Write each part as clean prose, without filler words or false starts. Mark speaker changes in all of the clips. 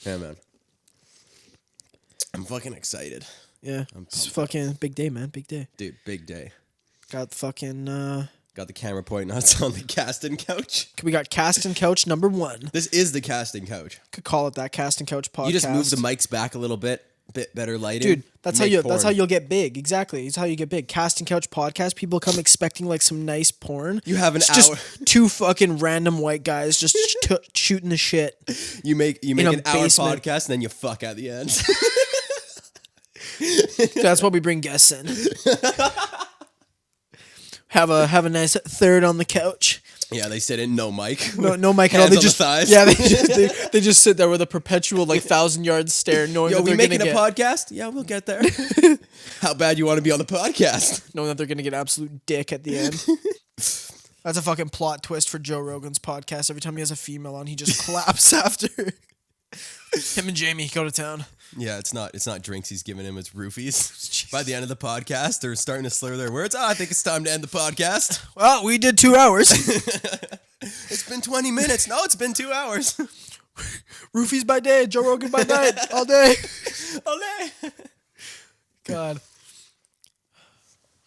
Speaker 1: Yeah, man. I'm fucking excited.
Speaker 2: Yeah. It's fucking big day, man. Big day.
Speaker 1: Dude, big day.
Speaker 2: Got fucking...
Speaker 1: Got the camera pointing us on the casting couch.
Speaker 2: We got casting couch number 1.
Speaker 1: This is the casting couch.
Speaker 2: Could call it that, casting couch podcast.
Speaker 1: You just move the mics back a little bit better lighting.
Speaker 2: Dude, that's how you'll get big. Exactly. It's how you get big. Casting couch podcast. People come expecting like some nice porn.
Speaker 1: You have an hour.
Speaker 2: Just 2 fucking random white guys just shooting the shit.
Speaker 1: You make an hour
Speaker 2: basement.
Speaker 1: podcast and then you fuck at the end.
Speaker 2: That's why we bring guests in. Have a nice third on the couch.
Speaker 1: Yeah, they sit in no mic.
Speaker 2: No mic at all. They just
Speaker 1: thighs.
Speaker 2: Yeah, they just sit there with a perpetual like 1,000-yard stare, knowing
Speaker 1: Yo,
Speaker 2: that
Speaker 1: we
Speaker 2: they're
Speaker 1: making
Speaker 2: gonna
Speaker 1: a
Speaker 2: get
Speaker 1: podcast? Yeah, we'll get there. How bad you want to be on the podcast?
Speaker 2: knowing that they're gonna get absolute dick at the end. That's a fucking plot twist for Joe Rogan's podcast. Every time he has a female on, he just claps after. Him and Jamie go to town.
Speaker 1: Yeah, it's not drinks he's giving him, it's roofies. By the end of the podcast, they're starting to slur their words. I think it's time to end the podcast.
Speaker 2: Well, we did 2 hours.
Speaker 1: It's been 20 minutes. No, it's been 2 hours.
Speaker 2: Roofies by day, Joe Rogan by night, all day.
Speaker 1: All day.
Speaker 2: God.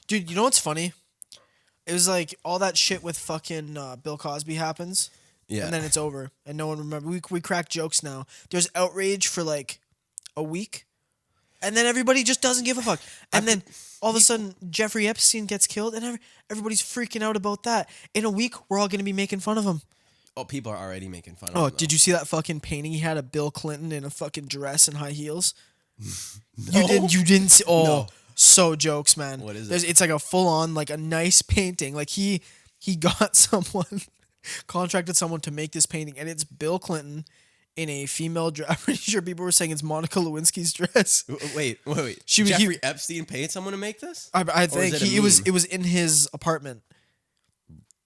Speaker 2: Dude, you know what's funny? It was like all that shit with fucking Bill Cosby happens.
Speaker 1: Yeah.
Speaker 2: And then it's over. And no one remembers. We crack jokes now. There's outrage for like a week. And then everybody just doesn't give a fuck. And then all of a sudden, Jeffrey Epstein gets killed. And everybody's freaking out about that. In a week, we're all going to be making fun of him.
Speaker 1: Oh, people are already making fun of
Speaker 2: him. Oh,
Speaker 1: though.
Speaker 2: did you see that fucking painting he had of Bill Clinton in a fucking dress and high heels?
Speaker 1: No.
Speaker 2: You didn't see. Oh,
Speaker 1: no.
Speaker 2: So jokes, man.
Speaker 1: What is it?
Speaker 2: It's like a full-on, like a nice painting. Like he got someone... contracted someone to make this painting, and it's Bill Clinton in a female dress. I'm pretty sure people were saying it's Monica Lewinsky's dress.
Speaker 1: Wait. Jeffrey Epstein paid someone to make this?
Speaker 2: I think it was in his apartment.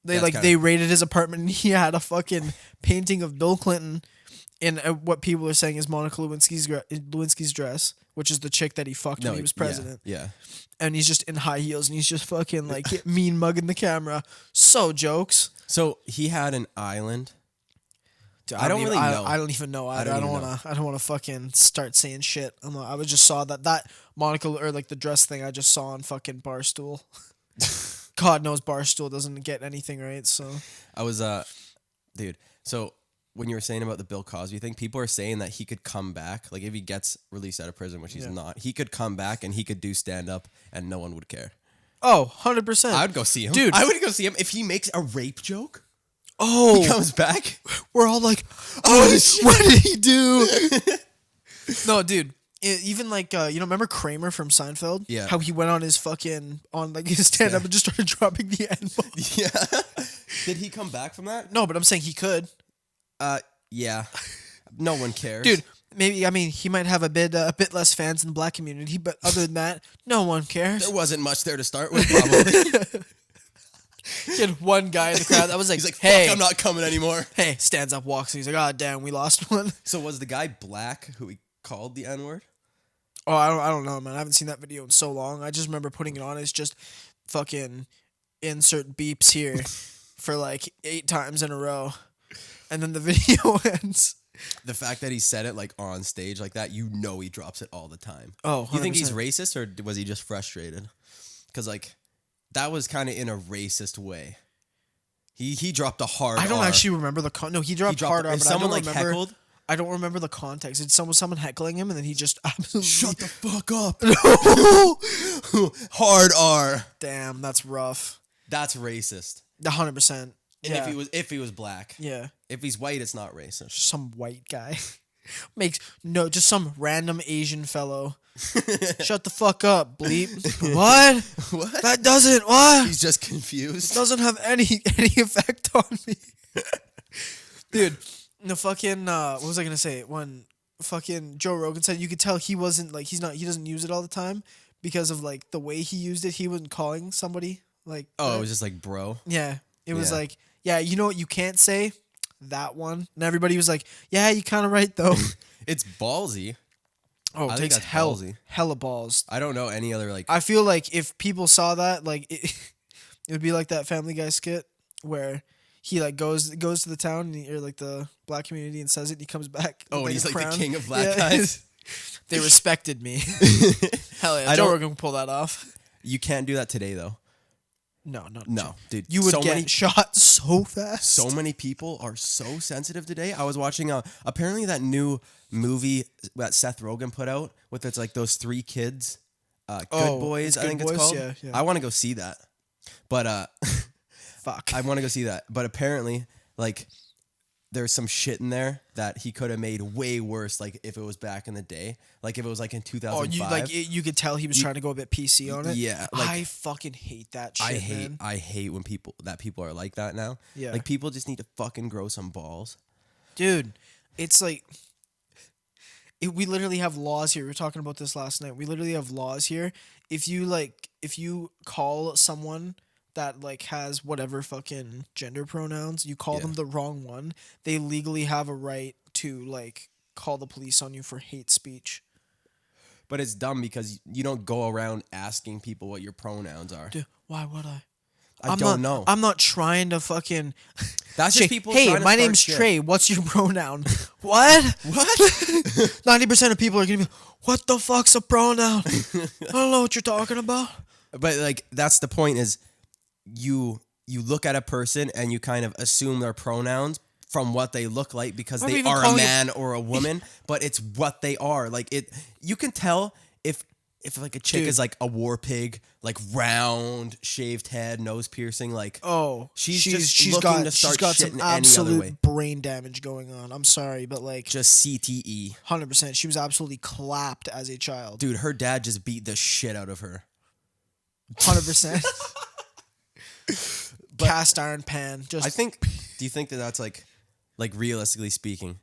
Speaker 2: They raided his apartment, and he had a fucking painting of Bill Clinton in what people are saying is Monica Lewinsky's dress, which is the chick that he fucked when he was president.
Speaker 1: Yeah.
Speaker 2: And he's just in high heels, and he's just fucking like mean mugging the camera. So jokes.
Speaker 1: So he had an island.
Speaker 2: Dude,
Speaker 1: I don't really know.
Speaker 2: I don't even know. I don't want to fucking start saying shit. I just saw that Monica or like the dress thing I just saw on fucking Barstool. God knows Barstool doesn't get anything right. So
Speaker 1: I was dude. So when you were saying about the Bill Cosby thing, people are saying that he could come back. Like if he gets released out of prison, which he's not, he could come back and he could do stand up and no one would care.
Speaker 2: Oh, 100%.
Speaker 1: I would go see him.
Speaker 2: Dude.
Speaker 1: I would go see him if he makes a rape joke.
Speaker 2: Oh.
Speaker 1: He comes back.
Speaker 2: We're all like, what did he do? No, dude. Even like, remember Kramer from Seinfeld?
Speaker 1: Yeah.
Speaker 2: How he went on his his stand-up and just started dropping the N-bomb.
Speaker 1: Yeah. Did he come back from that?
Speaker 2: No, but I'm saying he could.
Speaker 1: Yeah. No one cares.
Speaker 2: Dude, maybe, he might have a bit less fans in the black community, but other than that, no one cares.
Speaker 1: There wasn't much there to start with, probably.
Speaker 2: He had one guy in the crowd that was like,
Speaker 1: he's like,
Speaker 2: hey,
Speaker 1: fuck, I'm not coming anymore.
Speaker 2: Hey, stands up, walks, and he's like, oh, damn, we lost one.
Speaker 1: So was the guy black who he called the N-word?
Speaker 2: Oh, I don't know, man. I haven't seen that video in so long. I just remember putting it on. It's just fucking insert beeps here for like 8 times in a row. And then the video ends.
Speaker 1: The fact that he said it like on stage like that, he drops it all the time.
Speaker 2: Oh, 100%.
Speaker 1: You think he's racist or was he just frustrated? Because like that was kind of in a racist way. He dropped a hard
Speaker 2: I don't
Speaker 1: R.
Speaker 2: actually remember the No, he dropped hard R, but
Speaker 1: someone
Speaker 2: I don't remember.
Speaker 1: heckled?
Speaker 2: I don't remember the context. It's someone heckling him, and then he just absolutely
Speaker 1: shut the fuck up.
Speaker 2: No.
Speaker 1: Hard R.
Speaker 2: Damn, that's rough.
Speaker 1: That's racist.
Speaker 2: 100%.
Speaker 1: And
Speaker 2: yeah.
Speaker 1: if he was black.
Speaker 2: Yeah.
Speaker 1: If he's white, it's not racist.
Speaker 2: Some white guy. Just some random Asian fellow. Shut the fuck up, bleep. What?
Speaker 1: What?
Speaker 2: That doesn't what?
Speaker 1: He's just confused.
Speaker 2: It doesn't have any effect on me. Dude, the fucking what was I gonna say? When fucking Joe Rogan said you could tell he wasn't like he doesn't use it all the time because of like the way he used it, he wasn't calling somebody like
Speaker 1: it was just like bro.
Speaker 2: Yeah. It was like, yeah, you know what you can't say? That one. And everybody was like, yeah, you kind of right, though.
Speaker 1: It's ballsy.
Speaker 2: Oh, it takes hella balls.
Speaker 1: I don't know any other, like...
Speaker 2: I feel like if people saw that, like, it would be like that Family Guy skit where he like goes to the town or like the black community and says it. And he comes back.
Speaker 1: Oh,
Speaker 2: with,
Speaker 1: and he's
Speaker 2: a
Speaker 1: like
Speaker 2: crown.
Speaker 1: the king of black guys.
Speaker 2: They respected me. Hell yeah, Joe Rogan can pull that off.
Speaker 1: You can't do that today though.
Speaker 2: No,
Speaker 1: dude.
Speaker 2: You would get shot so fast.
Speaker 1: So many people are so sensitive today. I was watching apparently that new movie that Seth Rogen put out with it's like those 3 kids, Good Boys. I think it's called.
Speaker 2: Yeah.
Speaker 1: I want to go see that, but
Speaker 2: fuck.
Speaker 1: I want to go see that. But apparently, like, there's some shit in there that he could have made way worse. Like if it was back in the day, like if it was like in 2005.
Speaker 2: You could tell he was trying to go a bit PC on it.
Speaker 1: Yeah, like,
Speaker 2: I fucking hate that shit.
Speaker 1: I hate when people are like that now.
Speaker 2: Yeah,
Speaker 1: like people just need to fucking grow some balls,
Speaker 2: dude. It's like we literally have laws here. We were talking about this last night. We literally have laws here. If you call someone that like has whatever fucking gender pronouns, you call them the wrong one, they legally have a right to like call the police on you for hate speech.
Speaker 1: But it's dumb because you don't go around asking people what your pronouns are.
Speaker 2: Dude, why would I?
Speaker 1: I don't know.
Speaker 2: I'm not trying to fucking.
Speaker 1: That's just people.
Speaker 2: Hey,
Speaker 1: trying to
Speaker 2: my
Speaker 1: start
Speaker 2: name's
Speaker 1: shit.
Speaker 2: Trey. What's your pronoun? What? 90% of people are gonna be, what the fuck's a pronoun? I don't know what you're talking about.
Speaker 1: But like that's the point is you look at a person and you kind of assume their pronouns from what they look like because they are a man or a woman, but it's what they are. Like you can tell if like a chick is like a war pig, like round, shaved head, nose piercing, like she's looking to start shit in any other way.
Speaker 2: Absolute brain damage going on. I'm sorry, but like
Speaker 1: just CTE.
Speaker 2: 100%. She was absolutely clapped as a child.
Speaker 1: Dude, her dad just beat the shit out of her.
Speaker 2: 100%. Cast iron pan. Just
Speaker 1: I think. Do you think that that's like realistically speaking?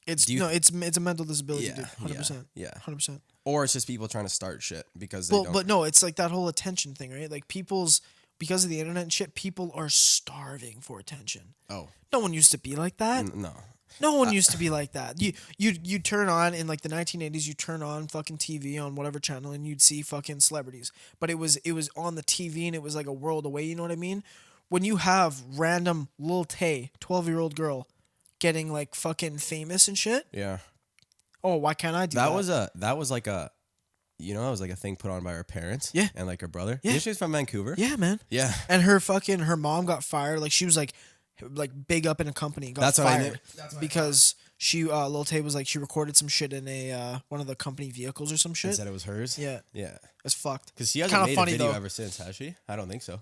Speaker 2: It's a mental disability, dude. 100%.
Speaker 1: Yeah.
Speaker 2: 100%.
Speaker 1: Or it's just people trying to start shit because they don't.
Speaker 2: But no, it's like that whole attention thing, right? Like because of the internet and shit, people are starving for attention.
Speaker 1: Oh.
Speaker 2: No one used to be like that.
Speaker 1: No.
Speaker 2: No one used to be like that. You turn on in like the 1980s. You turn on fucking TV on whatever channel, and you'd see fucking celebrities. But it was on the TV, and it was like a world away. You know what I mean? When you have random Lil Tay, 12-year-old girl, getting like fucking famous and shit.
Speaker 1: Yeah.
Speaker 2: Oh, why can't I do that?
Speaker 1: That was like a thing put on by her parents.
Speaker 2: Yeah.
Speaker 1: And like her brother.
Speaker 2: Yeah.
Speaker 1: She's from Vancouver.
Speaker 2: Yeah, man.
Speaker 1: Yeah.
Speaker 2: And her mom got fired. Like she was like big up in a company. Got fired because she Lil Tay was like she recorded some shit in a one of the company vehicles or some shit.
Speaker 1: And said it was hers.
Speaker 2: Yeah.
Speaker 1: Yeah.
Speaker 2: It's fucked.
Speaker 1: Because she hasn't made a video ever since, has she? I don't think so.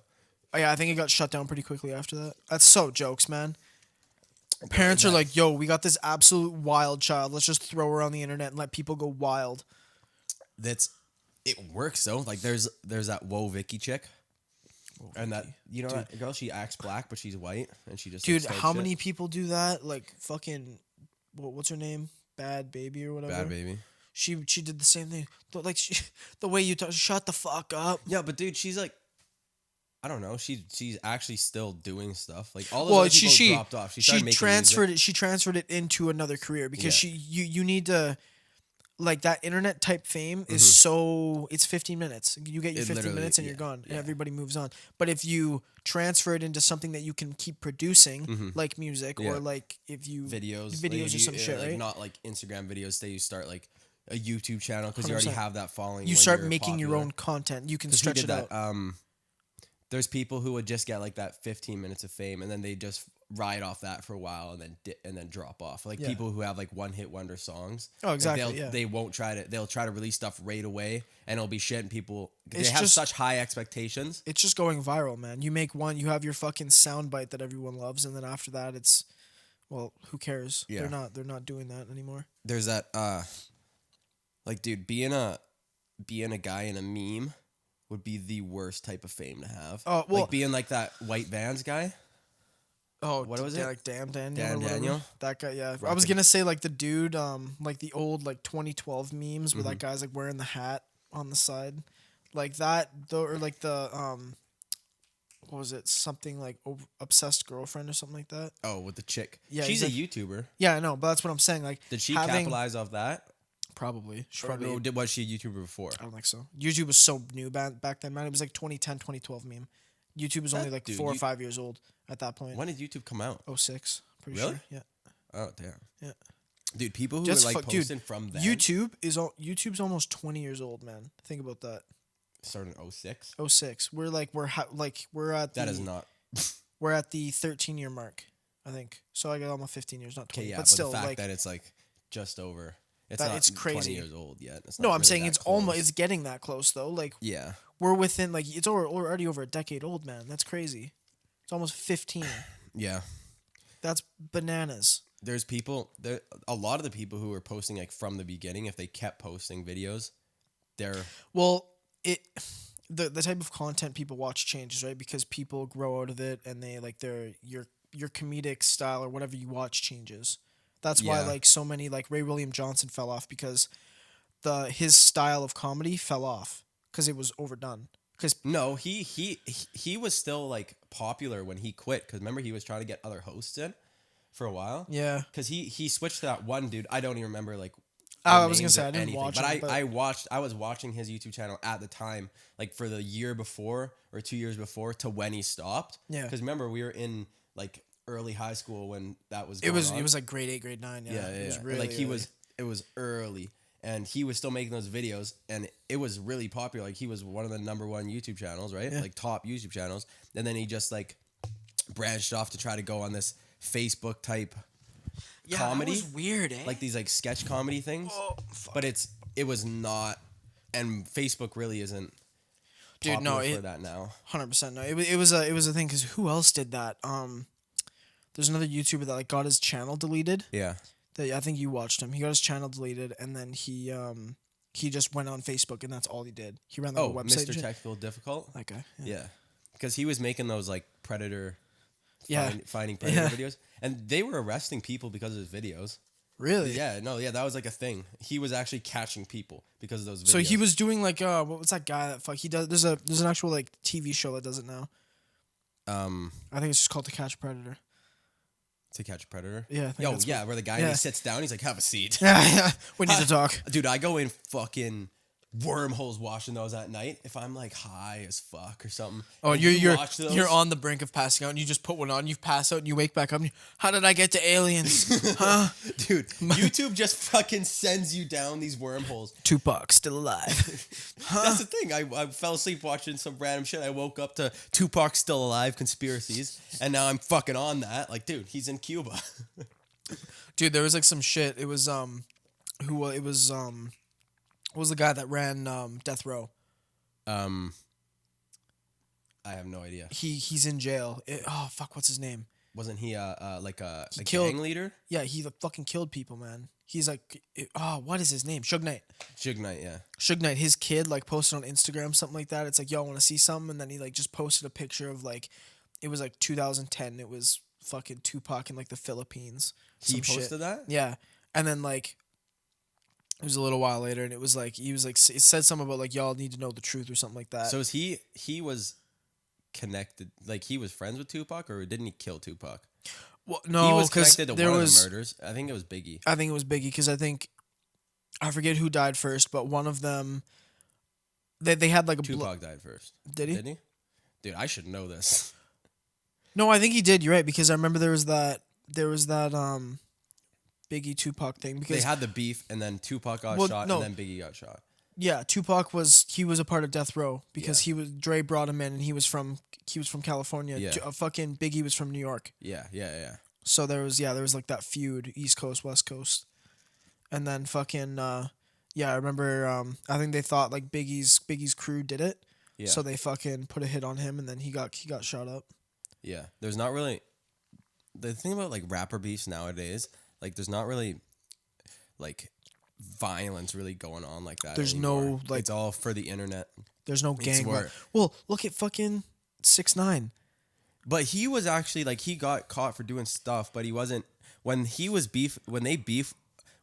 Speaker 2: Oh, yeah, I think it got shut down pretty quickly after that. That's so jokes, man. Parents are like, yo, we got this absolute wild child. Let's just throw her on the internet and let people go wild.
Speaker 1: It works though. Like there's that Whoa Vicky chick. And that that girl, she acts black but she's white and she just
Speaker 2: dude. How many people do that? Like fucking, what's her name? Bad Baby or whatever.
Speaker 1: Bad Baby.
Speaker 2: She did the same thing. Like the way you talk, shut the fuck up.
Speaker 1: Yeah, but dude, she's like, I don't know. She's actually still doing stuff. Like all of those people dropped off. She
Speaker 2: transferred it. She transferred it into another career because you need to. Like that internet type fame is so it's 15 minutes. You get your 15 minutes and you're gone. And everybody moves on. But if you transfer it into something that you can keep producing, like music or like if you
Speaker 1: videos
Speaker 2: or some shit,
Speaker 1: like
Speaker 2: right?
Speaker 1: Not like Instagram videos. Say you start like a YouTube channel because you already have that following.
Speaker 2: You start making your own content. You can stretch it out.
Speaker 1: There's people who would just get like that 15 minutes of fame and then they just ride off that for a while and then drop off. Like people who have like one hit wonder songs.
Speaker 2: Oh, exactly.
Speaker 1: Like they won't try to. They'll try to release stuff right away and it'll be shit. And people they have such high expectations.
Speaker 2: It's just going viral, man. You make one, you have your fucking soundbite that everyone loves, and then after that, it's who cares? Yeah. They're not doing that anymore.
Speaker 1: There's that like dude, being a guy in a meme would be the worst type of fame to have.
Speaker 2: Oh, well,
Speaker 1: like being like that White Vans guy.
Speaker 2: Oh,
Speaker 1: what was it?
Speaker 2: Like Dan Daniel.
Speaker 1: Dan Daniel.
Speaker 2: That guy, yeah. I was gonna say like the dude, like the old like 2012 memes where that guy's like wearing the hat on the side, like that. Or like the what was it? Something like obsessed girlfriend or something like that.
Speaker 1: Oh, with the chick.
Speaker 2: Yeah,
Speaker 1: she's a YouTuber.
Speaker 2: Yeah, I know, but that's what I'm saying. Like,
Speaker 1: did she capitalize off that?
Speaker 2: Probably.
Speaker 1: Was she a YouTuber before?
Speaker 2: I don't think so. YouTube was so new back then, man. It was like 2010, 2012 meme. YouTube was only like 4 or 5 years old. at that point.
Speaker 1: When did YouTube come out?
Speaker 2: 06, pretty
Speaker 1: Really?
Speaker 2: sure. Yeah.
Speaker 1: Oh damn.
Speaker 2: Yeah.
Speaker 1: Dude, people who
Speaker 2: Just
Speaker 1: are like
Speaker 2: fuck- dude,
Speaker 1: posting from then
Speaker 2: YouTube's almost 20 years old, man. Think about that.
Speaker 1: started in 06.
Speaker 2: 06. We're at
Speaker 1: That is not.
Speaker 2: we're at the 13-year mark, I think. So I got almost 15 years, not 20.
Speaker 1: Okay, yeah,
Speaker 2: but
Speaker 1: but
Speaker 2: still,
Speaker 1: the fact
Speaker 2: like,
Speaker 1: that it's like just over. It's
Speaker 2: That
Speaker 1: not
Speaker 2: it's crazy.
Speaker 1: 20 years old yet. It's
Speaker 2: no,
Speaker 1: not
Speaker 2: I'm
Speaker 1: really
Speaker 2: saying
Speaker 1: that
Speaker 2: it's
Speaker 1: close.
Speaker 2: almost it's getting that close though. Like
Speaker 1: Yeah.
Speaker 2: we're within like it's already over a decade old, man. That's crazy. It's almost 15.
Speaker 1: Yeah.
Speaker 2: That's bananas.
Speaker 1: There's people there. A lot of the people who were posting like from the beginning, if they kept posting videos, they're
Speaker 2: Well, the type of content people watch changes, right? Because people grow out of it, and they like your comedic style or whatever you watch changes. That's why
Speaker 1: Yeah.
Speaker 2: like so many like Ray William Johnson fell off because his style of comedy fell off because it was overdone. Because
Speaker 1: no, he was still like popular when he quit. Because remember, he was trying to get other hosts in for a while.
Speaker 2: yeah,
Speaker 1: Because he switched to that one dude. I don't even remember like.
Speaker 2: I was gonna
Speaker 1: names
Speaker 2: say
Speaker 1: or
Speaker 2: I didn't
Speaker 1: anything,
Speaker 2: watch
Speaker 1: but
Speaker 2: it,
Speaker 1: I was watching his YouTube channel at the time, like for the year before or 2 years before to when he stopped.
Speaker 2: Yeah.
Speaker 1: Because remember, we were in like early high school when that was.
Speaker 2: it was
Speaker 1: on.
Speaker 2: it was like grade 8, grade 9. Yeah,
Speaker 1: It was
Speaker 2: really
Speaker 1: like
Speaker 2: early.
Speaker 1: it was early, and he was still making those videos, and it was really popular. Like he was one of the number one YouTube channels, right?
Speaker 2: Yeah.
Speaker 1: Like top YouTube channels, and then he just like branched off to try to go on this Facebook type comedy,
Speaker 2: That was weird, eh?
Speaker 1: like these like sketch comedy things.
Speaker 2: Oh, fuck.
Speaker 1: But it was not, and Facebook really isn't.
Speaker 2: Dude, no,
Speaker 1: popular for that now.
Speaker 2: 100%. No, it was a thing because who else did that? There's another YouTuber that like got his channel deleted.
Speaker 1: Yeah.
Speaker 2: That I think you watched him. He got his channel deleted, and then he just went on Facebook, and that's all he did. He ran like a website.
Speaker 1: Mr. Technical Difficult.
Speaker 2: That guy.
Speaker 1: Yeah, because he was making those like predator.
Speaker 2: Yeah.
Speaker 1: Finding predator videos, and they were arresting people because of his videos.
Speaker 2: Really?
Speaker 1: Yeah, no, yeah, that was like a thing. He was actually catching people because of those videos.
Speaker 2: So he was doing like what was that guy that fuck he does? There's an actual like TV show that does it now. I think it's just called To Catch a Predator.
Speaker 1: To Catch a Predator.
Speaker 2: Yeah. I think that's what-
Speaker 1: where the guy
Speaker 2: yeah.
Speaker 1: he sits down, he's like, "Have a seat."
Speaker 2: Yeah. We need to talk.
Speaker 1: Dude, I go in fucking wormholes watching those at night if I'm like high as fuck or something.
Speaker 2: Oh,
Speaker 1: And
Speaker 2: you're
Speaker 1: watch those-
Speaker 2: you're on the brink of passing out, and you just put one on. You pass out, and you wake back up. And how did I get to aliens? Huh?
Speaker 1: Dude, YouTube just fucking sends you down these wormholes.
Speaker 2: Tupac still alive.
Speaker 1: That's the thing. I fell asleep watching some random shit. I woke up to Tupac still alive conspiracies, and now I'm fucking on that. Like, dude, he's in Cuba.
Speaker 2: Dude, there was like some shit. It was what was the guy that ran Death Row?
Speaker 1: I have no idea.
Speaker 2: He's in jail. Oh fuck, what's his name?
Speaker 1: Wasn't he a
Speaker 2: killed-
Speaker 1: gang leader?
Speaker 2: Yeah, he fucking killed people, man. He's like, what is his name? Suge Knight.
Speaker 1: Suge Knight, yeah.
Speaker 2: Suge Knight, his kid like posted on Instagram something like that. It's like, yo, want to see something? And then he like just posted a picture of like, it was like 2010. It was fucking Tupac in like the Philippines.
Speaker 1: He
Speaker 2: Some shit.
Speaker 1: posted that?
Speaker 2: Yeah, and then like, it was a little while later, and it was like he was like it said something about like y'all need to know the truth or something like that.
Speaker 1: So is he was connected, like he was friends with Tupac, or didn't he kill Tupac?
Speaker 2: Well,
Speaker 1: He
Speaker 2: no,
Speaker 1: was
Speaker 2: because
Speaker 1: connected to
Speaker 2: there
Speaker 1: one
Speaker 2: was.
Speaker 1: of the murders. I think it was Biggie.
Speaker 2: I think it was Biggie because I forget who died first, but one of them. They had like a
Speaker 1: Tupac died first.
Speaker 2: Did he?
Speaker 1: Didn't he? Dude, I should know this.
Speaker 2: No, I think he did. You're right because I remember there was that Biggie Tupac thing because
Speaker 1: They had the beef, and then Tupac got
Speaker 2: Well,
Speaker 1: shot,
Speaker 2: no.
Speaker 1: and then Biggie got shot.
Speaker 2: yeah, Tupac was a part of Death Row because Dre brought him in and he was from California.
Speaker 1: Yeah.
Speaker 2: Fucking Biggie was from New York.
Speaker 1: Yeah.
Speaker 2: So there was like that feud, East Coast, West Coast. And then fucking I remember I think they thought like Biggie's crew did it.
Speaker 1: Yeah.
Speaker 2: So they fucking put a hit on him and then he got shot up.
Speaker 1: Yeah. There's not really the thing about like rapper beefs nowadays, like there's not really like violence really going on like that.
Speaker 2: There's
Speaker 1: anymore.
Speaker 2: no, like-
Speaker 1: it's all for the internet.
Speaker 2: There's no gang war.
Speaker 1: where-
Speaker 2: Well, look at fucking 6ix9ine.
Speaker 1: But he was actually like he got caught for doing stuff, but he wasn't when they beef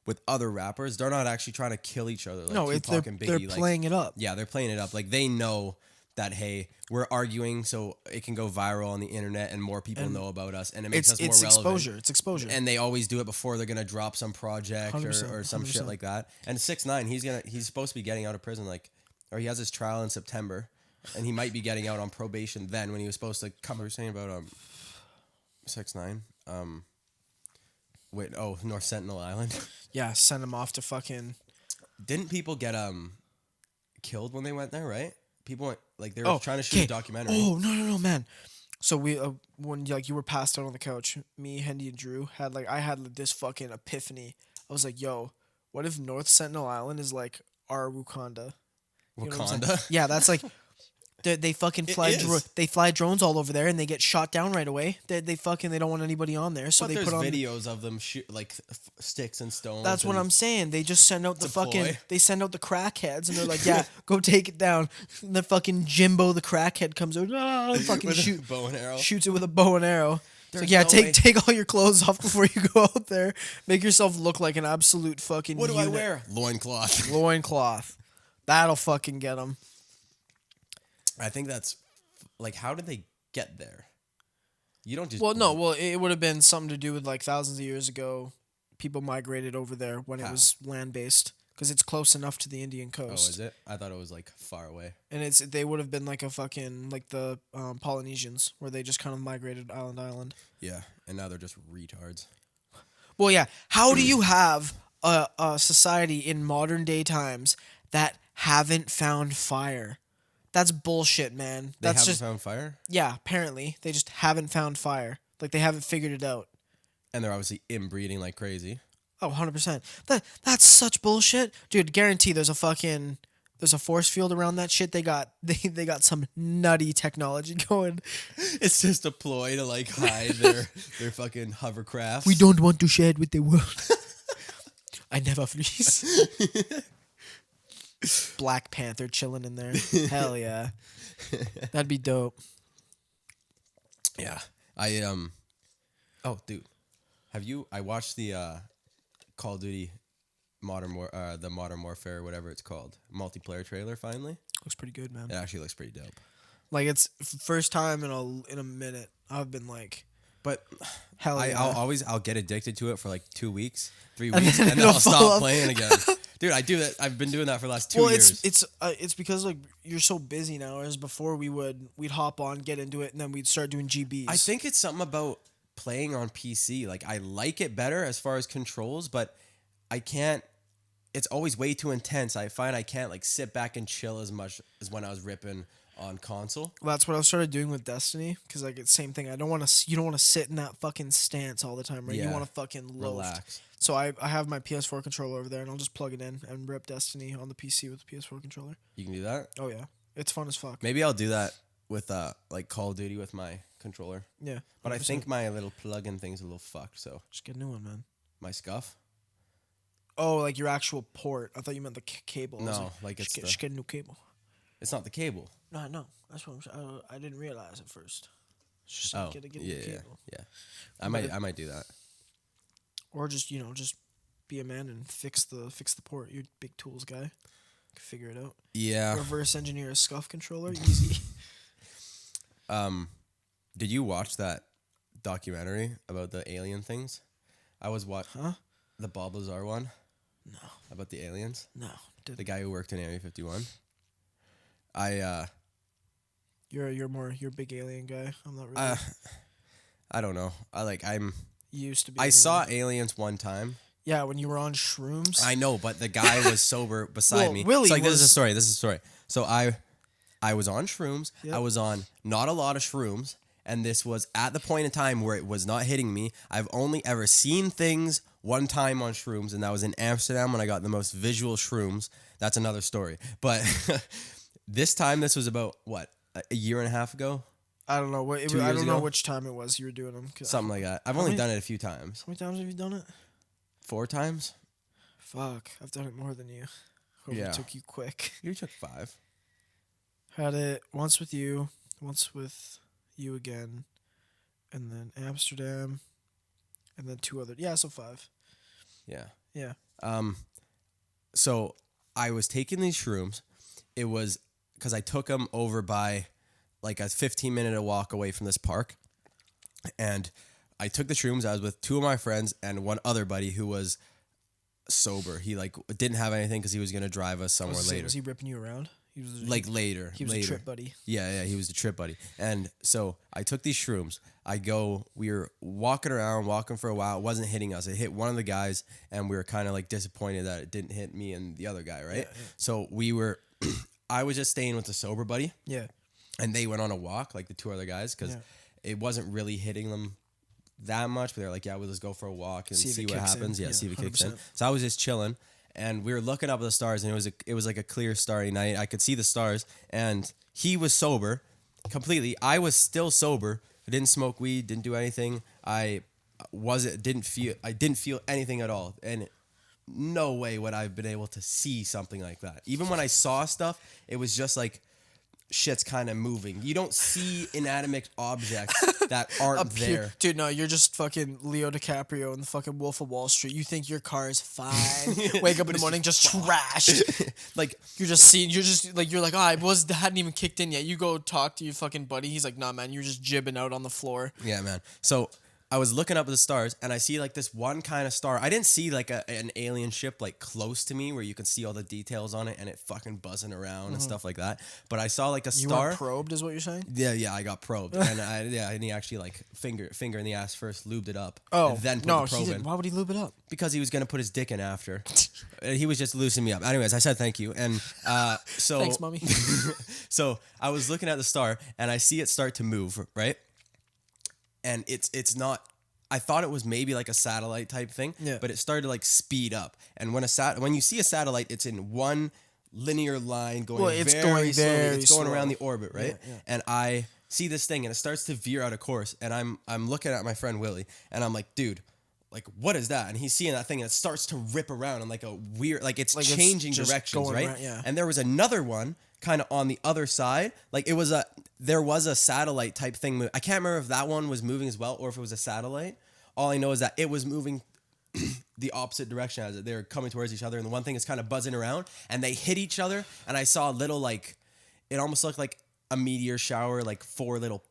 Speaker 1: with other rappers, they're not actually trying to kill each other. Like
Speaker 2: No,
Speaker 1: Tupac and
Speaker 2: they're
Speaker 1: Biggie, like,
Speaker 2: playing it up.
Speaker 1: Yeah, they're playing it up. Like they know that hey, we're arguing so it can go viral on the internet and more people know about us and it makes us more relevant.
Speaker 2: Exposure. It's exposure.
Speaker 1: And they always do it before they're gonna drop some project
Speaker 2: 100%,
Speaker 1: or some shit
Speaker 2: 100%.
Speaker 1: like that. And 6ix9ine, he's supposed to be getting out of prison or he has his trial in September, and he might be getting out on probation then when he was supposed to come. We were saying about 6ix9ine. Wait. Oh, North Sentinel Island.
Speaker 2: Yeah, send him off to fucking.
Speaker 1: Didn't people get killed when they went there? Right. People went like they were trying to shoot a documentary.
Speaker 2: Oh no, man. So we when like you were passed out on the couch, me, Hendy, and Drew had I had this fucking epiphany. I was like, yo, what if North Sentinel Island is like our Wakanda? You know what I'm saying?
Speaker 1: Wakanda.
Speaker 2: Yeah, that's like they fucking fly they fly drones all over there and they get shot down right away. They don't want anybody on there, so
Speaker 1: But
Speaker 2: they
Speaker 1: there's
Speaker 2: put on
Speaker 1: videos of them shoot like sticks and stones.
Speaker 2: That's what I'm saying. They just send out the
Speaker 1: deploy.
Speaker 2: they send out the crackheads and they're like, yeah, go take it down. And the fucking Jimbo the crackhead comes out, fucking
Speaker 1: with a bow and arrow.
Speaker 2: shoots it with a bow and arrow. It's
Speaker 1: There's
Speaker 2: like, yeah,
Speaker 1: no way.
Speaker 2: take all your clothes off before you go out there. Make yourself look like an absolute fucking
Speaker 1: What do I
Speaker 2: unit.
Speaker 1: wear? Loincloth.
Speaker 2: Loincloth. That'll fucking get them.
Speaker 1: I think that's like, how did they get there? You don't just.
Speaker 2: Well, no, it would have been something to do with like thousands of years ago. People migrated over there when it was land based because it's close enough to the Indian
Speaker 1: Oh,
Speaker 2: coast.
Speaker 1: is it? I thought it was like far away.
Speaker 2: And they would have been like a fucking like the Polynesians where they just kind of migrated island.
Speaker 1: Yeah, and now they're just retards.
Speaker 2: Well, yeah. How do you have a society in modern day times that haven't found fire? That's bullshit, man.
Speaker 1: They
Speaker 2: That's
Speaker 1: haven't
Speaker 2: just
Speaker 1: found fire,
Speaker 2: yeah. Apparently, they just haven't found fire. Like they haven't figured it out.
Speaker 1: and they're obviously inbreeding like crazy.
Speaker 2: Oh, 100%. That's such bullshit, dude. Guarantee there's a force field around that shit. They got some nutty technology going.
Speaker 1: It's just a ploy to like hide their fucking hovercraft.
Speaker 2: We don't want to share it with the world. I never freeze. Black Panther chilling in there. Hell yeah. That'd be dope.
Speaker 1: Yeah, Oh, dude, I watched the Call of Duty the Modern Warfare, or whatever it's called, multiplayer trailer. Finally,
Speaker 2: Looks pretty good, man.
Speaker 1: it actually looks pretty dope.
Speaker 2: Like it's first time in a minute I've been like,
Speaker 1: But
Speaker 2: hell yeah.
Speaker 1: I'll get addicted to it for like 2 weeks, 3
Speaker 2: And
Speaker 1: weeks,
Speaker 2: then
Speaker 1: and then
Speaker 2: it'll
Speaker 1: I'll
Speaker 2: fall
Speaker 1: stop
Speaker 2: off.
Speaker 1: playing again. Dude, I do that. I've been doing that for the last 2 years.
Speaker 2: It's because like you're so busy now. Whereas before we'd hop on, get into it, and then we'd start doing GBs.
Speaker 1: I think it's something about playing on PC. Like, I like it better as far as controls, but I can't. It's always way too intense. I find I can't like sit back and chill as much as when I was ripping on console.
Speaker 2: That's what I started doing with Destiny because like it's same thing. You don't want to sit in that fucking stance all the time, right? You
Speaker 1: Yeah.
Speaker 2: want to fucking loaf.
Speaker 1: Relax.
Speaker 2: So I have my PS4 controller over there, and I'll just plug it in and rip Destiny on the PC with the PS4 controller.
Speaker 1: You can do that.
Speaker 2: Oh yeah, it's fun as fuck.
Speaker 1: Maybe I'll do that with like Call of Duty with my controller.
Speaker 2: Yeah,
Speaker 1: But I
Speaker 2: 100%.
Speaker 1: think my little plug-in thing's a little fucked. So
Speaker 2: Just get a new one, man.
Speaker 1: my scuff.
Speaker 2: Oh, like your actual port. I thought you meant the cable. I was
Speaker 1: No, like it's
Speaker 2: just get a new cable.
Speaker 1: it's not the cable.
Speaker 2: No, that's what I'm saying. I didn't realize at first. Just
Speaker 1: Oh,
Speaker 2: get a
Speaker 1: yeah,
Speaker 2: new
Speaker 1: yeah,
Speaker 2: cable.
Speaker 1: yeah. I might do that.
Speaker 2: Or just be a man and fix the port. You're a big tools guy. You can figure it out.
Speaker 1: Yeah.
Speaker 2: Reverse engineer a scuff controller, easy.
Speaker 1: Did you watch that documentary about the alien things? I was
Speaker 2: Huh?
Speaker 1: the Bob Lazar one.
Speaker 2: No.
Speaker 1: About the aliens.
Speaker 2: No.
Speaker 1: The guy who worked in Area 51.
Speaker 2: You're a big alien guy. I'm not really.
Speaker 1: I don't know.
Speaker 2: You used to be.
Speaker 1: I
Speaker 2: anyway.
Speaker 1: saw aliens one time.
Speaker 2: Yeah, when you were on shrooms.
Speaker 1: I know, but the guy was sober beside
Speaker 2: Well,
Speaker 1: me.
Speaker 2: Willie
Speaker 1: It's like, this is a
Speaker 2: was-
Speaker 1: story. This is a story. So I was on shrooms.
Speaker 2: Yep.
Speaker 1: I was on not a lot of shrooms, and this was at the point in time where it was not hitting me. I've only ever seen things one time on shrooms, and that was in Amsterdam when I got the most visual shrooms. That's another story. But this was about what, a year and a half ago,
Speaker 2: I don't know what. I
Speaker 1: 2 years
Speaker 2: don't know
Speaker 1: ago?
Speaker 2: which time it was you were doing them.
Speaker 1: something like that. I've
Speaker 2: How
Speaker 1: only
Speaker 2: many-
Speaker 1: done it a few times.
Speaker 2: How many times have you done it?
Speaker 1: 4 times.
Speaker 2: Fuck, I've done it more than you. Hope
Speaker 1: Yeah.
Speaker 2: it took you quick.
Speaker 1: You took 5.
Speaker 2: Had it once with you, once with you again, and then Amsterdam, and then 2 other. Yeah, so 5.
Speaker 1: Yeah.
Speaker 2: Yeah.
Speaker 1: So I was taking these shrooms. It was because I took them over by like a 15-minute walk away from this park. And I took the shrooms. I was with 2 of my friends and one other buddy who was sober. He like didn't have anything because he was going to drive us somewhere later.
Speaker 2: Was he ripping you around? He was
Speaker 1: like later.
Speaker 2: He was a trip buddy.
Speaker 1: Yeah, he was the trip buddy. And so I took these shrooms. We were walking around, walking for a while. It wasn't hitting us. It hit one of the guys, and we were kind of like disappointed that it didn't hit me and the other guy, right?
Speaker 2: Yeah.
Speaker 1: So I was just staying with the sober buddy.
Speaker 2: Yeah.
Speaker 1: And they went on a walk, like the two other guys, because it wasn't really hitting them that much. But they're like, yeah, we'll just go for a walk and see what happens. Yeah, see if it kicks in. So I was just chilling. And we were looking up at the stars, and it was like a clear starry night. I could see the stars, and he was sober completely. I was still sober. I didn't smoke weed, didn't do anything. I didn't feel anything at all. And no way would I have been able to see something like that. Even when I saw stuff, it was just like shit's kind of moving. You don't see inanimate objects that aren't there.
Speaker 2: Dude, no, you're just fucking Leo DiCaprio in the fucking Wolf of Wall Street. You think your car is fine. Wake up in the morning, just trashed.
Speaker 1: Like,
Speaker 2: you're like, I hadn't even kicked in yet. You go talk to your fucking buddy. He's like, nah, man, you're just jibbing out on the floor.
Speaker 1: Yeah, man. So I was looking up at the stars, and I see like this one kind of star. I didn't see like an alien ship like close to me where you can see all the details on it and it fucking buzzing around and stuff like that. But I saw like a star.
Speaker 2: You were probed, is what you're saying?
Speaker 1: Yeah, I got probed, and and he actually like finger in the ass first, lubed it up.
Speaker 2: Oh,
Speaker 1: and then put
Speaker 2: no,
Speaker 1: the probe
Speaker 2: he didn't.
Speaker 1: in.
Speaker 2: Why would he lube it up?
Speaker 1: Because he was gonna put his dick in after. He was just loosening me up. Anyways, I said thank you, and so
Speaker 2: thanks, mommy.
Speaker 1: So I was looking at the star, and I see it start to move, right? And it's not. I thought it was maybe like a satellite type thing, but it started to like speed up. And when you see a satellite, it's in one linear line going very slowly. It's going around the orbit, right? Yeah. And I see this thing, and it starts to veer out of course. And I'm looking at my friend Willie, and I'm like, dude, like, what is that? And he's seeing that thing, and it starts to rip around in like a weird, like it's changing directions, right?
Speaker 2: Around,
Speaker 1: And there was another one kind of on the other side, like there was a satellite type thing. I can't remember if that one was moving as well or if it was a satellite. All I know is that it was moving the opposite direction as they were coming towards each other, and the one thing is kind of buzzing around, and they hit each other, and I saw a little like, it almost looked like a meteor shower, like 4 little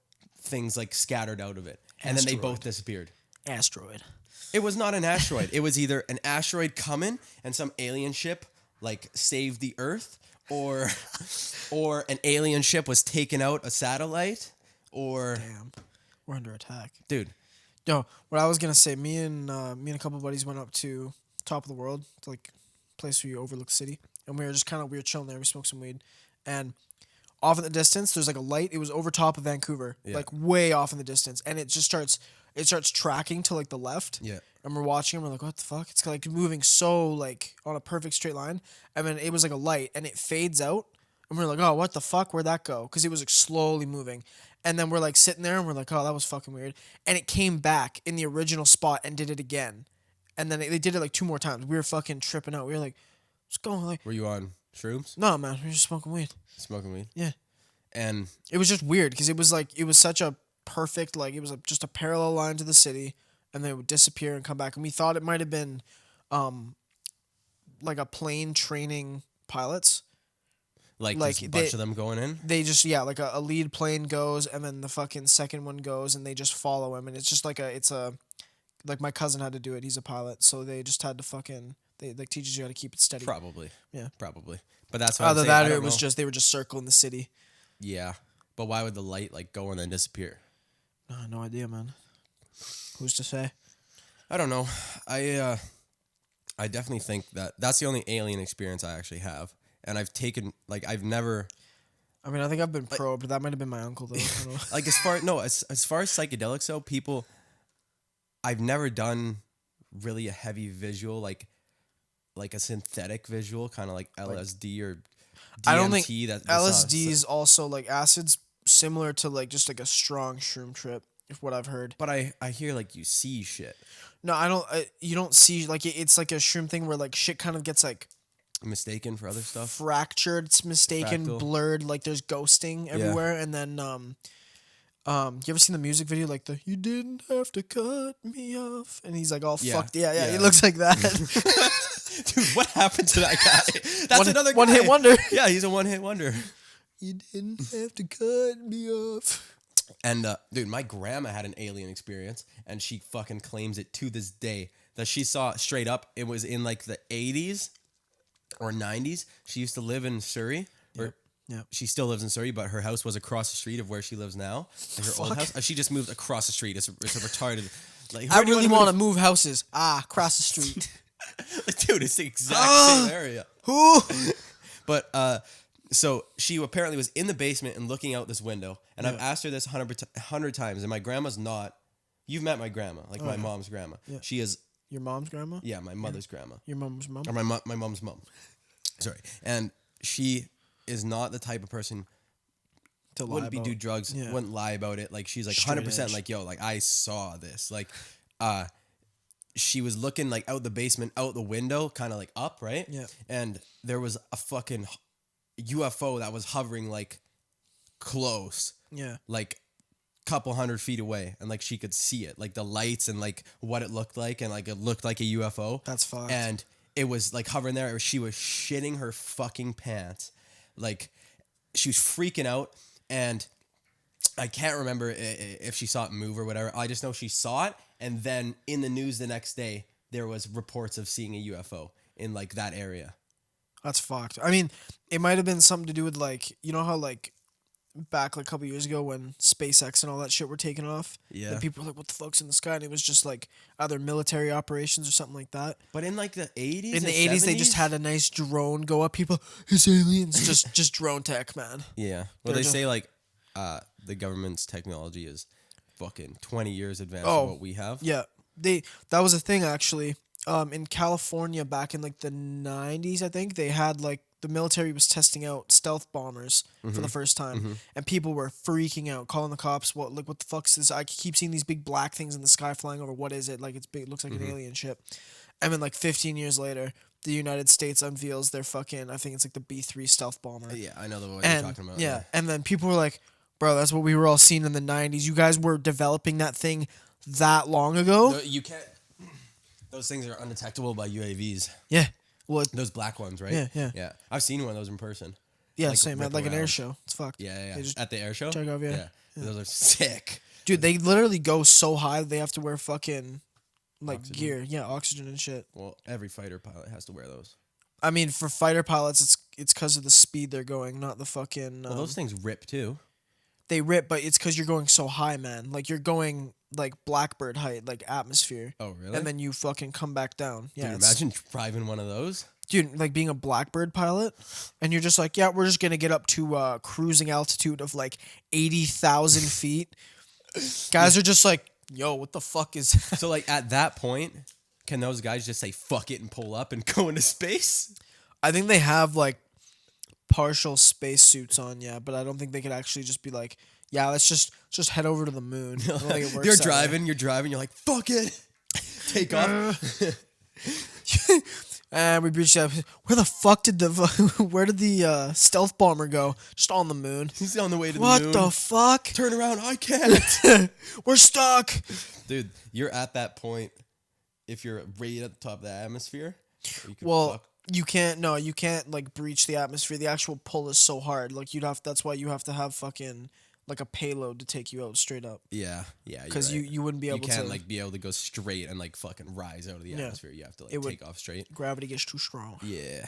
Speaker 1: things like scattered out of it, and then they both disappeared.
Speaker 2: Asteroid.
Speaker 1: It was not an asteroid. It was either an asteroid coming and some alien ship like saved the Earth, or an alien ship was taking out a satellite, or
Speaker 2: damn, we're under attack,
Speaker 1: dude.
Speaker 2: Yo, what I was gonna say, me and a couple of buddies went up to top of the world, to like place where you overlook the city, and we were chilling there. We smoked some weed, and off in the distance, there's like a light. It was over top of Vancouver, like way off in the distance, and it starts tracking to like the left.
Speaker 1: Yeah.
Speaker 2: And we're watching, and we're like, what the fuck? It's like moving so like on a perfect straight line. And then it was like a light, and it fades out. And we're like, oh, what the fuck? Where'd that go? Because it was like slowly moving. And then we're like sitting there, and we're like, oh, that was fucking weird. And it came back in the original spot and did it again. And then they did it like 2 more times. We were fucking tripping out. We were like, what's going on? Like,
Speaker 1: were you on shrooms?
Speaker 2: No, man. We were just smoking weed.
Speaker 1: Smoking weed?
Speaker 2: Yeah.
Speaker 1: And
Speaker 2: it was just weird because it was such a perfect, like, it was just a parallel line to the city, and then it would disappear and come back. And we thought it might have been like a plane training pilots.
Speaker 1: Like just a bunch of them going in?
Speaker 2: They just, like a lead plane goes, and then the fucking second one goes, and they just follow him. And it's just like like my cousin had to do it. He's a pilot. So they just had to fucking, they like teaches you how to keep it steady.
Speaker 1: Probably.
Speaker 2: Yeah.
Speaker 1: Probably. But that's what
Speaker 2: Either that or it was just, they were just circling the city.
Speaker 1: Yeah. But why would the light like go and then disappear?
Speaker 2: No idea, man. Who's to say?
Speaker 1: I don't know. I definitely think that's the only alien experience I actually have. And I've taken, like, I've never...
Speaker 2: I mean, I think I've been probed, but that might have been my uncle, though. I don't know.
Speaker 1: Like, as far as psychedelics, though, people... I've never done really a heavy visual, like a synthetic visual, kind of like LSD or DMT.
Speaker 2: I don't think LSD is also, like, acid's similar to, like, just, like, a strong shroom trip, if what I've heard.
Speaker 1: But I hear, like, you see shit.
Speaker 2: No, I don't... you don't see... Like, it's like a shroom thing where, like, shit kind of gets, like...
Speaker 1: mistaken for other stuff,
Speaker 2: fractured, it's mistaken, blurred, like there's ghosting everywhere. And then you ever seen the music video, like the "you didn't have to cut me off," and he's like all fucked. Yeah, it looks like that.
Speaker 1: Dude, what happened to that guy? That's another guy.
Speaker 2: One-hit wonder.
Speaker 1: Yeah, he's a one-hit wonder.
Speaker 2: You didn't have to cut me off.
Speaker 1: And dude, my grandma had an alien experience, and she fucking claims it to this day that she saw straight up. It was in like the 80s or 90s. She used to live in Surrey,
Speaker 2: Yeah.
Speaker 1: She still lives in Surrey, but her house was across the street of where she lives now. Like her old house. She just moved across the street. It's a retarded. Like,
Speaker 2: I really want to move houses. Across the street.
Speaker 1: Like, dude, it's the exact same area.
Speaker 2: Who?
Speaker 1: But so she apparently was in the basement and looking out this window. And I've asked her this 100 times. And my grandma's not. You've met my grandma, like my mom's grandma. Yeah. She is.
Speaker 2: Your mom's grandma?
Speaker 1: Yeah, my mother's grandma.
Speaker 2: Your mom's mom?
Speaker 1: Or my mom's mom. Sorry. And she is not the type of person
Speaker 2: to lie
Speaker 1: wouldn't
Speaker 2: about.
Speaker 1: do drugs, wouldn't lie about it. Like, she's like 100% like, yo, like, I saw this. Like, she was looking like out the basement, out the window, kind of like up, right?
Speaker 2: Yeah.
Speaker 1: And there was a fucking UFO that was hovering like close.
Speaker 2: Yeah.
Speaker 1: Like couple 100 feet away, and like she could see it, like the lights and like what it looked like, and like it looked like a UFO.
Speaker 2: That's fucked.
Speaker 1: And it was like hovering there. She was shitting her fucking pants. Like, she was freaking out, and I can't remember if she saw it move or whatever. I just know she saw it, and then in the news the next day, there was reports of seeing a UFO in like that area.
Speaker 2: That's fucked. I mean, it might have been something to do with like, you know how like back like a couple years ago when SpaceX and all that shit were taking off?
Speaker 1: Yeah.
Speaker 2: And people were like, what the fuck's in the sky? And it was just like either military operations or something like that.
Speaker 1: But in like the 80s,
Speaker 2: in the 80s, they just had a nice drone go up. People, it's aliens. just drone tech, man.
Speaker 1: Yeah. Well, they say like the government's technology is fucking 20 years advanced of what we have.
Speaker 2: Yeah. That was a thing actually. In California back in like the 90s, I think, they had like the military was testing out stealth bombers for the first time, and people were freaking out, calling the cops. What the fuck's this? I keep seeing these big black things in the sky flying over. What is it? Like, it's big. It looks like an alien ship. And then like 15 years later, the United States unveils their fucking, I think it's like the B-3 stealth bomber.
Speaker 1: Yeah, I know the one you're talking about.
Speaker 2: Yeah, and then people were like, bro, that's what we were all seeing in the 90s. You guys were developing that thing that long ago?
Speaker 1: No, you can't. Those things are undetectable by UAVs.
Speaker 2: Yeah. Well,
Speaker 1: those black ones, right?
Speaker 2: Yeah.
Speaker 1: I've seen one of those in person.
Speaker 2: Yeah,
Speaker 1: like,
Speaker 2: same. At like an air show. It's fucked.
Speaker 1: Yeah. At the air show?
Speaker 2: Check off, yeah.
Speaker 1: Those are sick.
Speaker 2: Dude, they literally go so high they have to wear fucking like
Speaker 1: Oxygen.
Speaker 2: gear. Yeah, oxygen and shit.
Speaker 1: Well, every fighter pilot has to wear those.
Speaker 2: I mean, for fighter pilots, it's because of the speed they're going, not the fucking...
Speaker 1: well, those things rip too.
Speaker 2: They rip, but it's because you're going so high, man. Like, you're going like blackbird height, like atmosphere.
Speaker 1: Oh, really?
Speaker 2: And then you fucking come back down. Yeah.
Speaker 1: Dude, imagine driving one of those.
Speaker 2: Dude, like being a blackbird pilot, and you're just like, yeah, we're just going to get up to cruising altitude of like 80,000 feet. Guys are just like, yo, what the fuck is that?
Speaker 1: So, like, at that point, can those guys just say, fuck it, and pull up and go into space?
Speaker 2: I think they have like partial space suits on, yeah, but I don't think they could actually just be like, yeah, let's just head over to the moon. I don't think it works
Speaker 1: you're
Speaker 2: that way.
Speaker 1: driving, you're like, fuck it. Take off.
Speaker 2: And we reached out. Where the fuck did the stealth bomber go? Just on the moon.
Speaker 1: He's on the way to the moon.
Speaker 2: What the fuck?
Speaker 1: Turn around, I can't.
Speaker 2: We're stuck.
Speaker 1: Dude, you're at that point if you're right at the top of the atmosphere.
Speaker 2: You can't like breach the atmosphere. The actual pull is so hard. Like that's why you have to have fucking like a payload to take you out straight up.
Speaker 1: Yeah.
Speaker 2: Because you wouldn't be able to.
Speaker 1: You can't like be able to go straight and like fucking rise out of the atmosphere. You have to like take off straight.
Speaker 2: Gravity gets too strong.
Speaker 1: Yeah.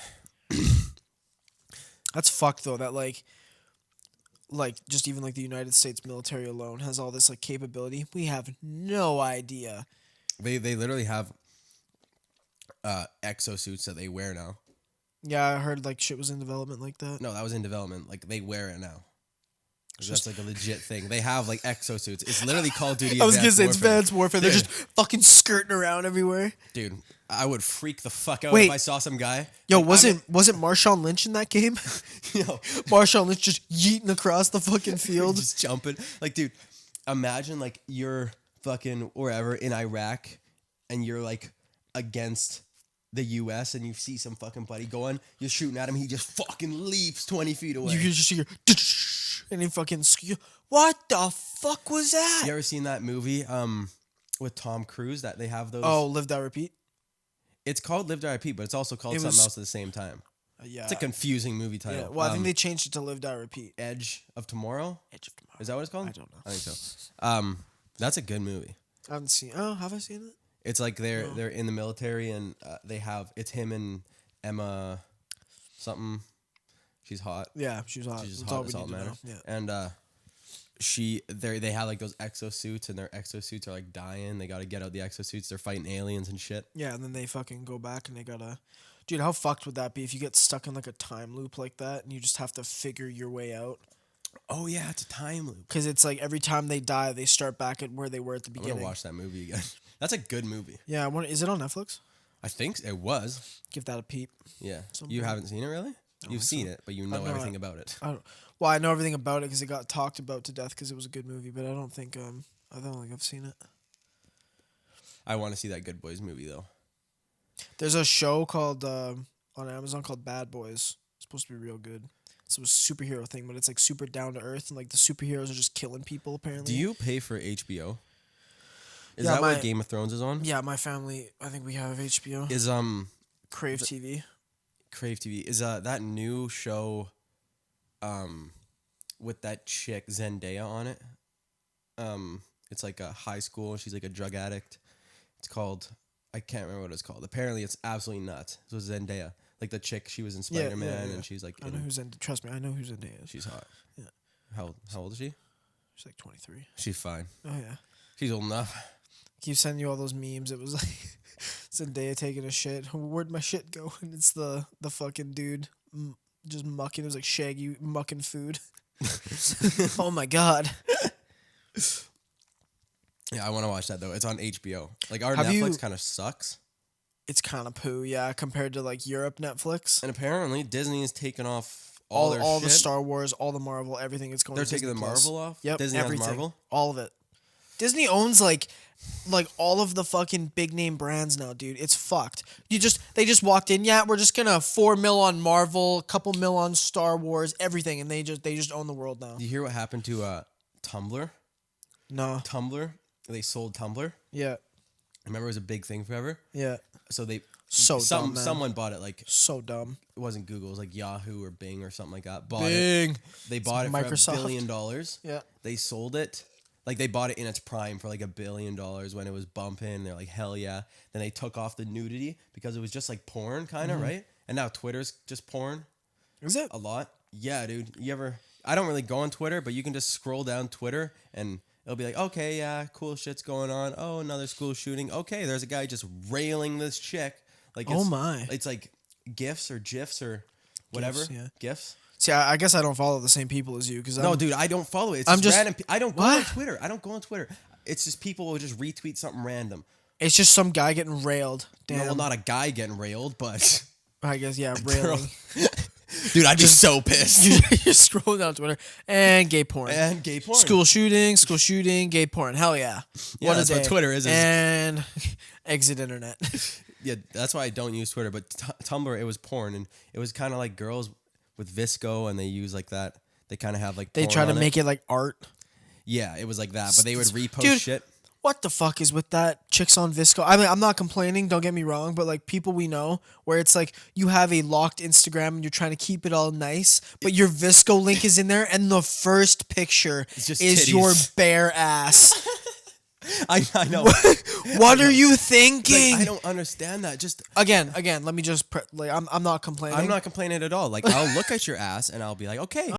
Speaker 2: That's fucked though. That like just even like the United States military alone has all this like capability. We have no idea.
Speaker 1: They literally have exosuits that they wear now.
Speaker 2: Yeah, I heard like shit was in development like that.
Speaker 1: No, that was in development. Like they wear it now. That's like a legit thing. They have like exosuits. It's literally Call of Duty.
Speaker 2: I was gonna say it's Advanced Warfare. They're just fucking skirting around everywhere.
Speaker 1: Dude, I would freak the fuck out
Speaker 2: if
Speaker 1: I saw some guy.
Speaker 2: Yo, like, wasn't Marshawn Lynch in that game?
Speaker 1: Yo,
Speaker 2: Marshawn Lynch just yeeting across the fucking field,
Speaker 1: just jumping. Like, dude, imagine like you're fucking wherever in Iraq, and you're like against the U.S. and you see some fucking buddy going, you're shooting at him, he just fucking leaps 20 feet away.
Speaker 2: You can just hear, and he fucking, what the fuck was that?
Speaker 1: You ever seen that movie with Tom Cruise that they have those?
Speaker 2: Oh, Live, Die, Repeat?
Speaker 1: It's called Live, Die, Repeat, but it's also called something else at the same time.
Speaker 2: Yeah.
Speaker 1: It's a confusing movie title.
Speaker 2: Yeah. Well, I think they changed it to Live, Die, Repeat.
Speaker 1: Edge of Tomorrow?
Speaker 2: Edge of Tomorrow.
Speaker 1: Is that what it's called?
Speaker 2: I don't know.
Speaker 1: I think so. That's a good movie.
Speaker 2: I haven't seen have I seen it?
Speaker 1: It's like they're in the military and it's him and Emma something. She's hot.
Speaker 2: Yeah, she was hot.
Speaker 1: She's just
Speaker 2: That's
Speaker 1: hot.
Speaker 2: all we
Speaker 1: That's all
Speaker 2: need
Speaker 1: that
Speaker 2: to know.
Speaker 1: matters.
Speaker 2: Yeah.
Speaker 1: And they have like those exosuits, and their exosuits are like dying. They got to get out the exosuits. They're fighting aliens and shit.
Speaker 2: Yeah, and then they fucking go back and they gotta. Dude, how fucked would that be if you get stuck in like a time loop like that and you just have to figure your way out?
Speaker 1: Oh yeah, it's a time loop.
Speaker 2: Because it's like every time they die, they start back at where they were at the
Speaker 1: I'm
Speaker 2: beginning.
Speaker 1: gonna watch that movie again. That's a good movie.
Speaker 2: Yeah, is it on Netflix?
Speaker 1: I think it was.
Speaker 2: Give that a peep.
Speaker 1: Yeah.
Speaker 2: Some
Speaker 1: You
Speaker 2: point.
Speaker 1: haven't seen it really? You've seen it, but you know
Speaker 2: know
Speaker 1: everything about it.
Speaker 2: Well, I know everything about it because it got talked about to death because it was a good movie, but I don't think I've seen it.
Speaker 1: I want to see that Good Boys movie though.
Speaker 2: There's a show called on Amazon called Bad Boys. It's supposed to be real good. It's a superhero thing, but it's like super down to earth, and like the superheroes are just killing people. Apparently.
Speaker 1: Do you pay for HBO? Is
Speaker 2: Yeah,
Speaker 1: that what Game of Thrones is on?
Speaker 2: Yeah, my family. I think we have HBO.
Speaker 1: Is
Speaker 2: Crave TV.
Speaker 1: Crave TV is that new show with that chick Zendaya on it. It's like a high school. She's like a drug addict. It's called, I can't remember what it's called. Apparently it's absolutely nuts. So Zendaya, like the chick, she was in Spider-Man and she's like
Speaker 2: I know who's Zendaya. Trust me, I know who Zendaya is.
Speaker 1: She's hot.
Speaker 2: Yeah.
Speaker 1: How old is she?
Speaker 2: She's like 23.
Speaker 1: She's fine.
Speaker 2: Oh yeah.
Speaker 1: She's old enough.
Speaker 2: Keep sending you all those memes. It was like Zendaya taking a shit. Where'd my shit go? And it's the fucking dude just mucking. It was like Shaggy mucking food. Oh my god.
Speaker 1: Yeah, I want to watch that though. It's on HBO. Like our
Speaker 2: Have
Speaker 1: Netflix
Speaker 2: you-
Speaker 1: kind of sucks.
Speaker 2: It's kind of poo, yeah, compared to like Europe Netflix.
Speaker 1: And apparently Disney has taken off all their
Speaker 2: all
Speaker 1: shit.
Speaker 2: the Star Wars, all the Marvel, everything. It's going.
Speaker 1: They're
Speaker 2: to
Speaker 1: taking
Speaker 2: Disney
Speaker 1: the
Speaker 2: Plus.
Speaker 1: Marvel off?
Speaker 2: Yep,
Speaker 1: Disney has
Speaker 2: everything,
Speaker 1: Marvel?
Speaker 2: all of it. Disney owns like all of the fucking big name brands now, dude. It's fucked. They just walked in. Yeah, we're just gonna 4 mil on Marvel, a couple mil on Star Wars, everything, and they just own the world now.
Speaker 1: Do you hear what happened to Tumblr?
Speaker 2: No.
Speaker 1: Tumblr. They sold Tumblr.
Speaker 2: Yeah.
Speaker 1: Remember, it was a big thing forever.
Speaker 2: Yeah.
Speaker 1: So
Speaker 2: Dumb, man.
Speaker 1: someone bought it. Like
Speaker 2: So dumb.
Speaker 1: it wasn't Google. It was like Yahoo or Bing or something like that.
Speaker 2: Bing.
Speaker 1: They bought it
Speaker 2: Microsoft.
Speaker 1: for $1 billion.
Speaker 2: Yeah.
Speaker 1: They sold it. Like they bought it in its prime for like $1 billion when it was bumping. They're like, hell yeah. Then they took off the nudity because it was just like porn, kind of, right? And now Twitter's just porn.
Speaker 2: Is it?
Speaker 1: A lot. Yeah, dude. I don't really go on Twitter, but you can just scroll down Twitter and it'll be like, okay, yeah, cool shit's going on. Oh, another school shooting. Okay, there's a guy just railing this chick. Like,
Speaker 2: Oh my.
Speaker 1: It's like GIFs or GIFs or whatever.
Speaker 2: GIFs, yeah.
Speaker 1: GIFs.
Speaker 2: See, I guess I don't follow the same people as you because
Speaker 1: No, dude, I don't follow it. It's
Speaker 2: I'm
Speaker 1: just
Speaker 2: just-
Speaker 1: random. I don't go
Speaker 2: What?
Speaker 1: on Twitter. I don't go on Twitter. It's just people will just retweet something random.
Speaker 2: it's just some guy getting railed. Damn.
Speaker 1: No, well, not a guy getting railed, but
Speaker 2: I guess yeah, railing.
Speaker 1: dude, I'd be so pissed.
Speaker 2: You're scrolling down Twitter and gay porn.
Speaker 1: And gay porn.
Speaker 2: School shooting, gay porn. Hell yeah.
Speaker 1: Yeah,
Speaker 2: What a
Speaker 1: that's what
Speaker 2: day.
Speaker 1: Twitter is.
Speaker 2: And exit internet.
Speaker 1: Yeah, that's why I don't use Twitter. But Tumblr, it was porn, and it was kind of like girls with Visco, and they use like that. They kind of have like.
Speaker 2: They
Speaker 1: porn
Speaker 2: try to
Speaker 1: on
Speaker 2: make it like art.
Speaker 1: Yeah, it was like that, but they would repost
Speaker 2: Dude,
Speaker 1: shit.
Speaker 2: What the fuck is with that chicks on Visco? I mean, I'm not complaining, don't get me wrong, but like people we know where it's like you have a locked Instagram and you're trying to keep it all nice, but your Visco link is in there and the first picture
Speaker 1: just
Speaker 2: is
Speaker 1: titties.
Speaker 2: your bare ass.
Speaker 1: I know.
Speaker 2: What are you thinking?
Speaker 1: Like, I don't understand that. Just
Speaker 2: Again, let me just I'm not complaining.
Speaker 1: I'm not complaining at all. Like I'll look at your ass and I'll be like, okay,